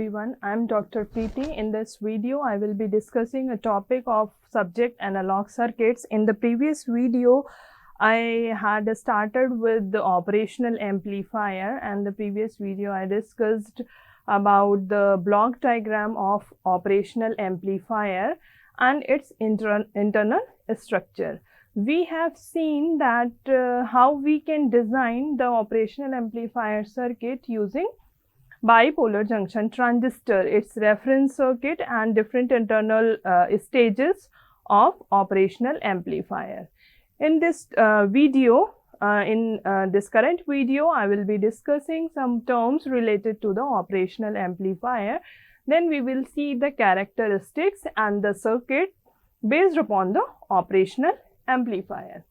everyone. I'm Dr. Preeti. In this video, I will be discussing a topic of subject analog circuits. In the previous video, I had started with the operational amplifier, and the previous video I discussed about the block diagram of operational amplifier and its internal structure. We have seen that how we can design the operational amplifier circuit using bipolar junction transistor, its reference circuit and different internal stages of operational amplifier. In this this current video, I will be discussing some terms related to the operational amplifier. Then we will see the characteristics and the circuit based upon the operational amplifier.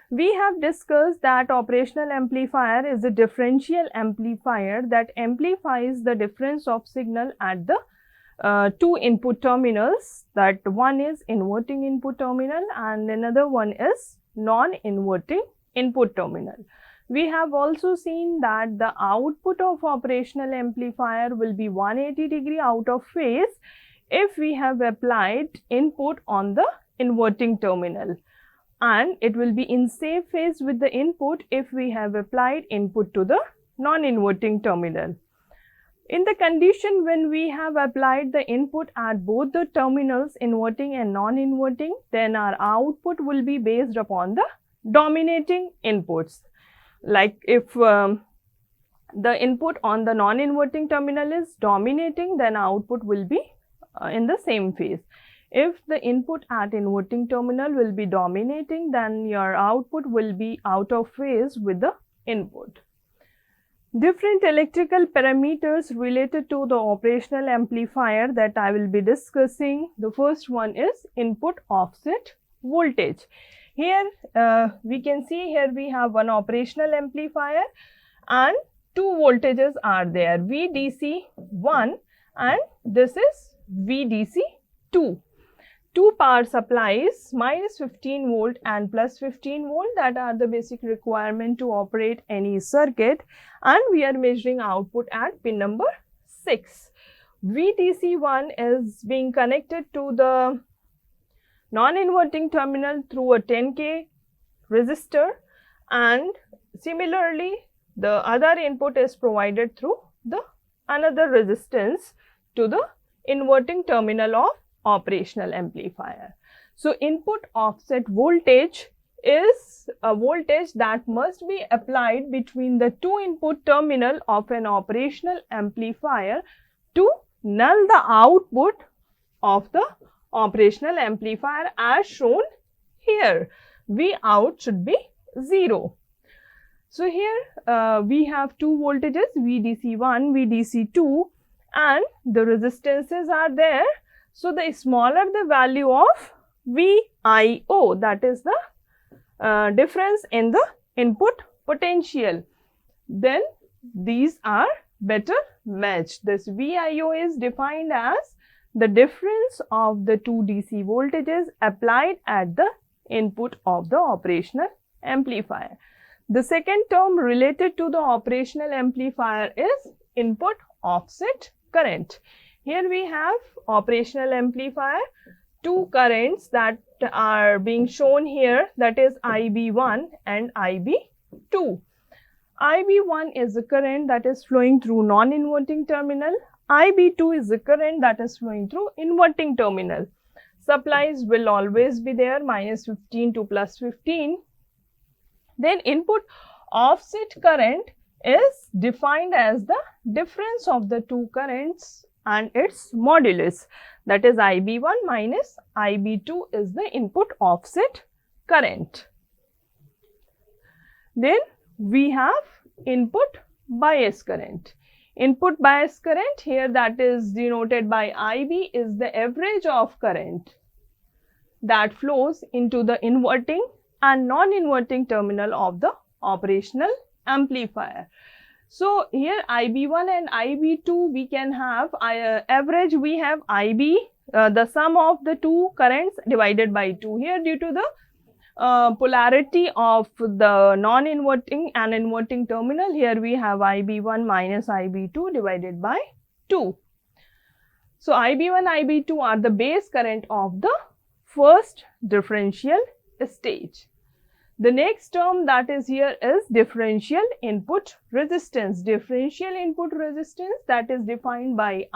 We have discussed that operational amplifier is a differential amplifier that amplifies the difference of signal at the two input terminals, that one is inverting input terminal and another one is non-inverting input terminal. We have also seen that the output of operational amplifier will be 180 degree out of phase if we have applied input on the inverting terminal, and it will be in same phase with the input if we have applied input to the non-inverting terminal. In the condition when we have applied the input at both the terminals, inverting and non-inverting, then our output will be based upon the dominating inputs. Like if the input on the non-inverting terminal is dominating, then output will be in the same phase. If the input at inverting terminal will be dominating, then your output will be out of phase with the input. Different electrical parameters related to the operational amplifier that I will be discussing. The first one is input offset voltage. Here we can see here we have one operational amplifier and two voltages are there, VDC1 and this is VDC2. Two power supplies, minus 15 volt and plus 15 volt, that are the basic requirement to operate any circuit, and we are measuring output at pin number 6. VDC1 is being connected to the non-inverting terminal through a 10K resistor, and similarly the other input is provided through the another resistance to the inverting terminal of operational amplifier. So input offset voltage is a voltage that must be applied between the two input terminal of an operational amplifier to null the output of the operational amplifier as shown here. V out should be 0. So here we have two voltages, VDC1, VDC2, and the resistances are there. So the smaller the value of VIO, that is the difference in the input potential, then these are better matched. This VIO is defined as the difference of the two DC voltages applied at the input of the operational amplifier. The second term related to the operational amplifier is input offset current. Here we have operational amplifier, two currents that are being shown here, that is IB1 and IB2. IB1 is the current that is flowing through non-inverting terminal. IB2 is the current that is flowing through inverting terminal. Supplies will always be there, minus 15 to plus 15. Then input offset current is defined as the difference of the two currents and its modulus, that is IB1 minus IB2 is the input offset current. Then we have input bias current. Input bias current here, that is denoted by IB, is the average of current that flows into the inverting and non-inverting terminal of the operational amplifier. So here IB1 and IB2 we can have average, we have IB, the sum of the two currents divided by 2. Here due to the polarity of the non-inverting and inverting terminal, here we have IB1 minus IB2 divided by 2. So IB1, IB2 are the base current of the first differential stage. The next term that is here is differential input resistance. Differential input resistance, that is defined by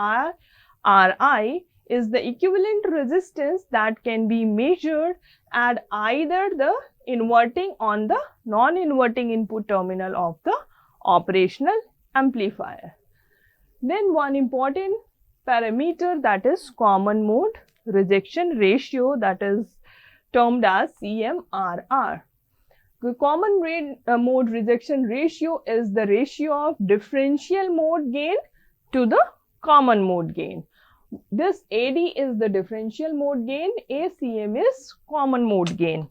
Ri, is the equivalent resistance that can be measured at either the inverting or the non-inverting input terminal of the operational amplifier. Then one important parameter, that is common mode rejection ratio, that is termed as CMRR. The common mode rejection ratio is the ratio of differential mode gain to the common mode gain. This AD is the differential mode gain, ACM is common mode gain.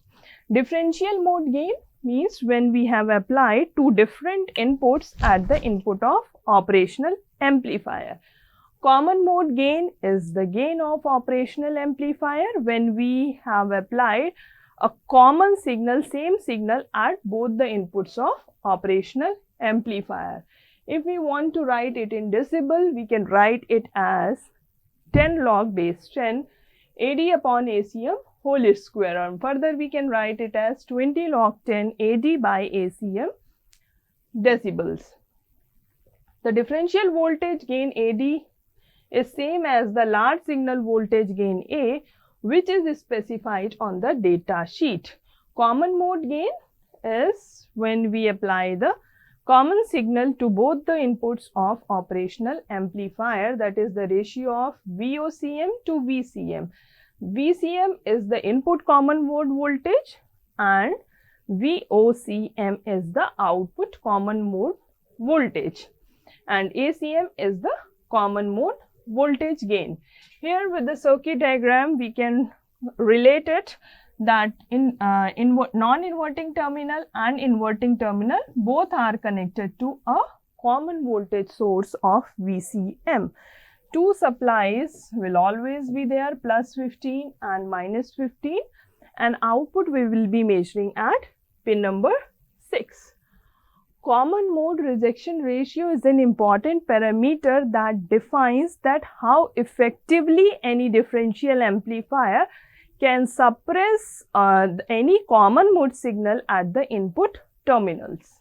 Differential mode gain means when we have applied two different inputs at the input of operational amplifier. Common mode gain is the gain of operational amplifier when we have applied a common signal, same signal at both the inputs of operational amplifier. If we want to write it in decibel, we can write it as 10 log base 10 AD upon ACM whole square, and further we can write it as 20 log 10 AD by ACM decibels. The differential voltage gain AD is same as the large signal voltage gain A, which is specified on the data sheet. Common mode gain is when we apply the common signal to both the inputs of operational amplifier, that is the ratio of VOCM to VCM. VCM is the input common mode voltage and VOCM is the output common mode voltage, and ACM is the common mode voltage gain. Here with the circuit diagram we can relate it that in non-inverting terminal and inverting terminal both are connected to a common voltage source of VCM. Two supplies will always be there, plus 15 and minus 15, and output we will be measuring at pin number 6. Common mode rejection ratio is an important parameter that defines that how effectively any differential amplifier can suppress any common mode signal at the input terminals.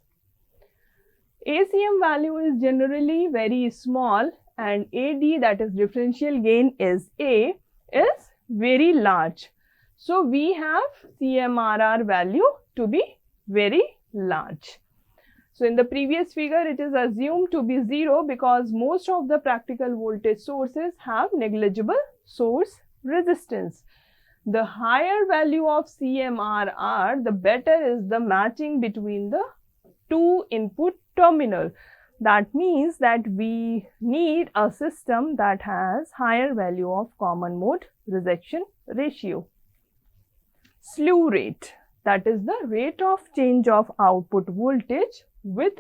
ACM value is generally very small and AD, that is differential gain is A, is very large. So we have CMRR value to be very large. So in the previous figure it is assumed to be 0 because most of the practical voltage sources have negligible source resistance. The higher value of CMRR, the better is the matching between the two input terminal. That means that we need a system that has higher value of common mode rejection ratio. Slew rate, that is the rate of change of output voltage with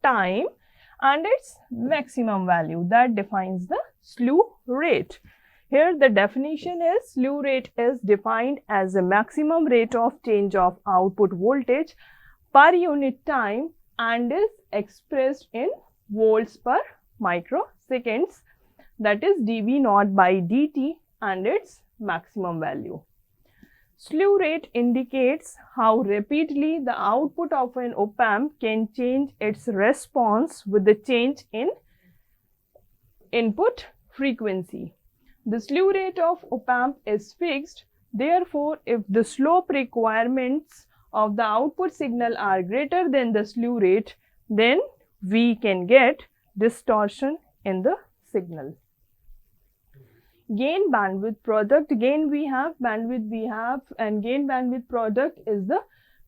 time and its maximum value, that defines the slew rate. Here the definition is slew rate is defined as the maximum rate of change of output voltage per unit time and is expressed in volts per microseconds, that is dV naught by dt and its maximum value. Slew rate indicates how rapidly the output of an op-amp can change its response with the change in input frequency. The slew rate of op-amp is fixed, therefore if the slope requirements of the output signal are greater than the slew rate, then we can get distortion in the signal. Gain bandwidth product, gain we have, bandwidth we have, and gain bandwidth product is the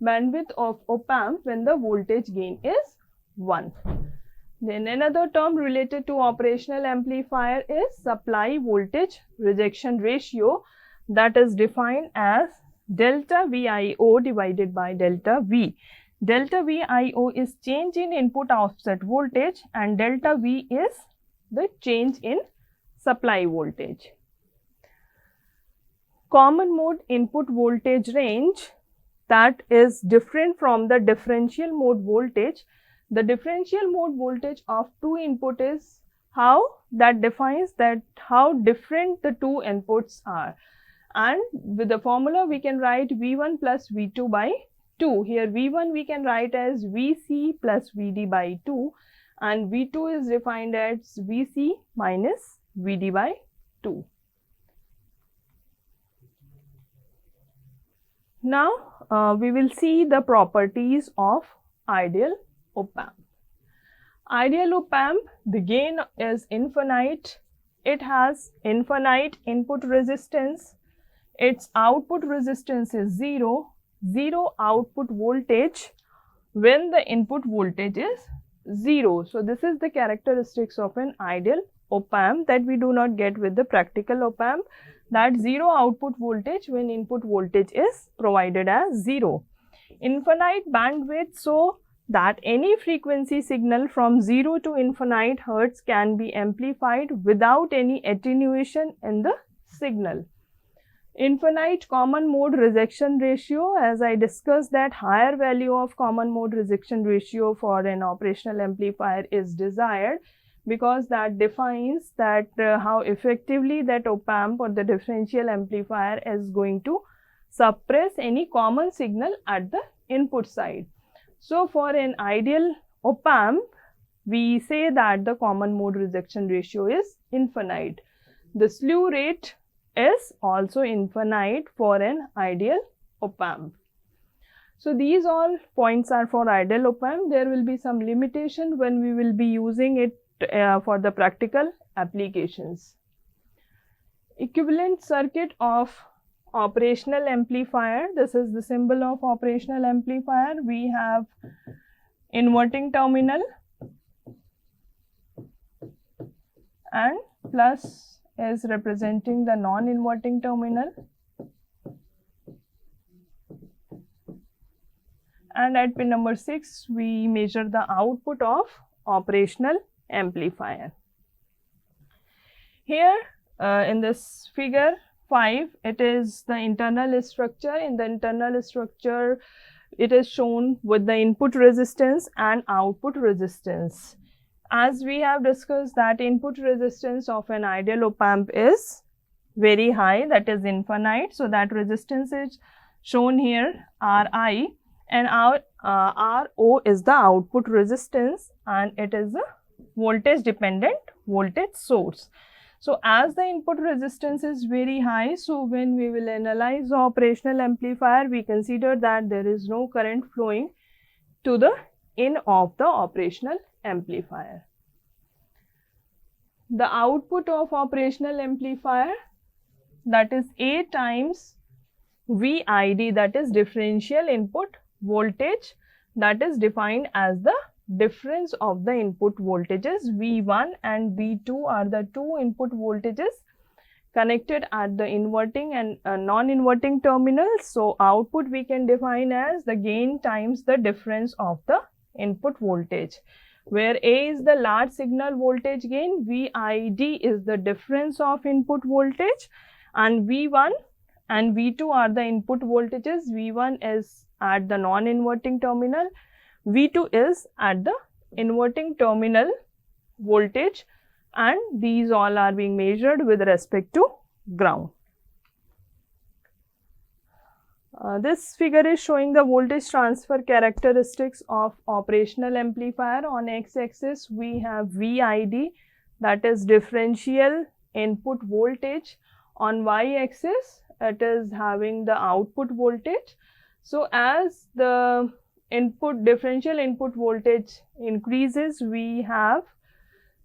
bandwidth of op-amp when the voltage gain is 1. Then another term related to operational amplifier is supply voltage rejection ratio, that is defined as delta VIO divided by delta V. Delta VIO is change in input offset voltage and delta V is the change in supply voltage. Common mode input voltage range, that is different from the differential mode voltage. The differential mode voltage of two input is how that defines that how different the two inputs are. And with the formula we can write V1 plus V2 by 2. Here V1 we can write as Vc plus Vd by 2 and V2 is defined as Vc minus Vd by 2. Now we will see the properties of ideal op-amp. Ideal op-amp, the gain is infinite, it has infinite input resistance, its output resistance is 0, 0 output voltage when the input voltage is 0. So this is the characteristics of an ideal op-amp that we do not get with the practical op-amp, that 0 output voltage when input voltage is provided as 0. Infinite bandwidth, so that any frequency signal from 0 to infinite hertz can be amplified without any attenuation in the signal. Infinite common mode rejection ratio, as I discussed that higher value of common mode rejection ratio for an operational amplifier is desired because that defines that how effectively that op-amp or the differential amplifier is going to suppress any common signal at the input side. So for an ideal op-amp, we say that the common mode rejection ratio is infinite. The slew rate is also infinite for an ideal op-amp. So these all points are for ideal op-amp. There will be some limitation when we will be using it for the practical applications. Equivalent circuit of operational amplifier. This is the symbol of operational amplifier. We have inverting terminal and plus is representing the non-inverting terminal, and at pin number 6 we measure the output of operational amplifier. Here in this figure 5, it is the internal structure. In the internal structure it is shown with the input resistance and output resistance. As we have discussed that input resistance of an ideal op-amp is very high, that is infinite. So that resistance is shown here Ri, and our Ro is the output resistance and it is a voltage dependent voltage source. So as the input resistance is very high, so when we will analyze the operational amplifier, we consider that there is no current flowing to the in of the operational amplifier. The output of operational amplifier, that is A times VID, that is differential input voltage, that is defined as the difference of the input voltages. V1 and V2 are the two input voltages connected at the inverting and non-inverting terminals. So output we can define as the gain times the difference of the input voltage, where A is the large signal voltage gain, VID is the difference of input voltage, and V1 and V2 are the input voltages. V1 is at the non-inverting terminal, V2 is at the inverting terminal voltage, and these all are being measured with respect to ground. This figure is showing the voltage transfer characteristics of operational amplifier. On x-axis we have VID, that is differential input voltage. On y-axis it is having the output voltage. So as the differential input voltage increases, we have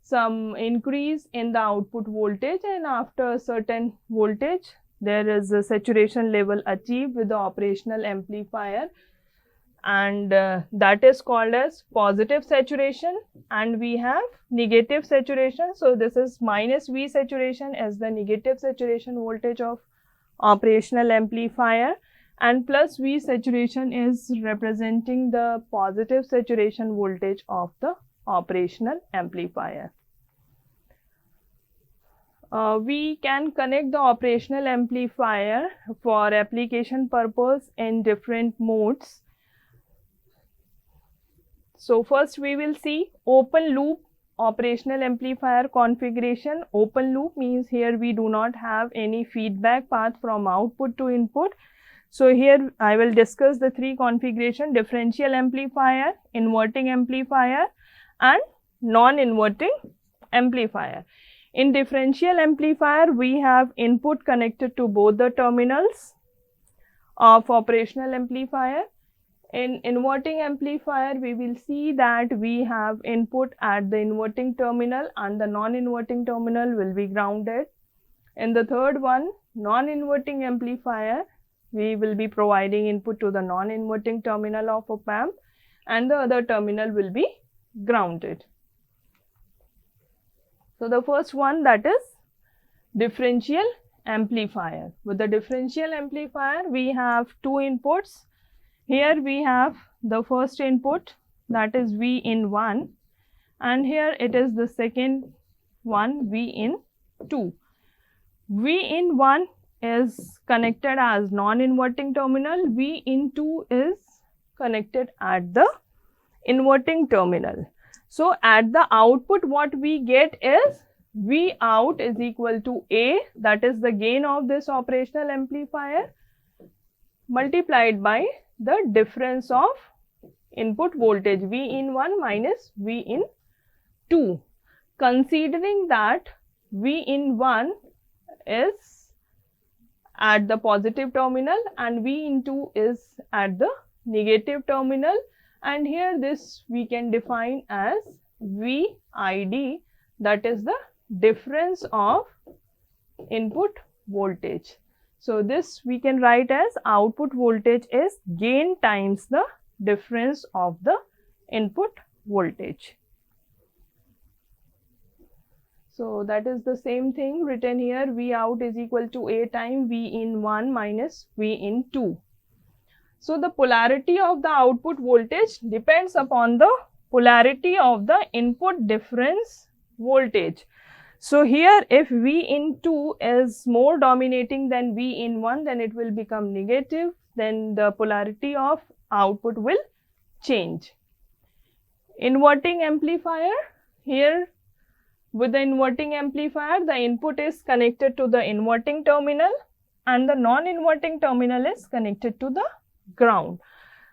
some increase in the output voltage, and after a certain voltage there is a saturation level achieved with the operational amplifier, and that is called as positive saturation, and we have negative saturation. So this is minus V saturation as the negative saturation voltage of operational amplifier, and plus V saturation is representing the positive saturation voltage of the operational amplifier. We can connect the operational amplifier for application purpose in different modes. So first we will see open loop operational amplifier configuration. Open loop means here we do not have any feedback path from output to input. So here I will discuss the three configuration: differential amplifier, inverting amplifier and non-inverting amplifier. In differential amplifier, we have input connected to both the terminals of operational amplifier. In inverting amplifier, we will see that we have input at the inverting terminal and the non-inverting terminal will be grounded. In the third one, non-inverting amplifier, we will be providing input to the non-inverting terminal of op-amp and the other terminal will be grounded. So the first one, that is differential amplifier. With the differential amplifier, we have two inputs. Here we have the first input, that is V in 1, and here it is the second one, V in 2. V in 1 is connected as non-inverting terminal, V in 2 is connected at the inverting terminal. So at the output, what we get is V out is equal to A, that is the gain of this operational amplifier, multiplied by the difference of input voltage V in 1 minus V in 2. Considering that V in 1 is at the positive terminal and V in 2 is at the negative terminal, and here this we can define as VID, that is the difference of input voltage. So this we can write as output voltage is gain times the difference of the input voltage. So that is the same thing written here, V out is equal to A times V in 1 minus V in 2. So the polarity of the output voltage depends upon the polarity of the input difference voltage. So here if V in 2 is more dominating than V in 1, then it will become negative, then the polarity of output will change. Inverting amplifier, here with the inverting amplifier, the input is connected to the inverting terminal and the non-inverting terminal is connected to the ground.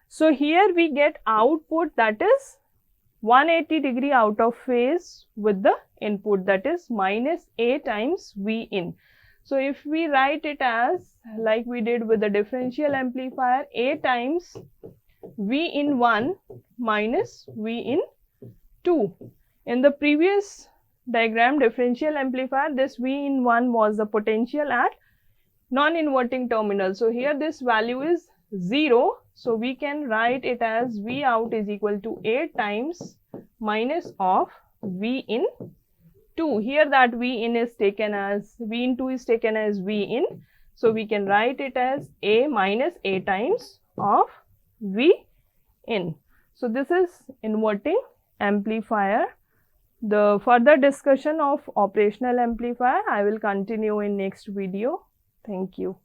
So here we get output that is 180 degree out of phase with the input, that is minus A times V in. So if we write it as like we did with the differential amplifier, A times V in 1 minus V in 2. In the previous diagram differential amplifier, this V in 1 was the potential at non-inverting terminal. So here this value is 0. So we can write it as V out is equal to A times minus of V in 2. Here that V in is taken as, V in 2 is taken as V in. So we can write it as A minus A times of V in. So this is inverting amplifier. The further discussion of operational amplifier I will continue in next video. Thank you.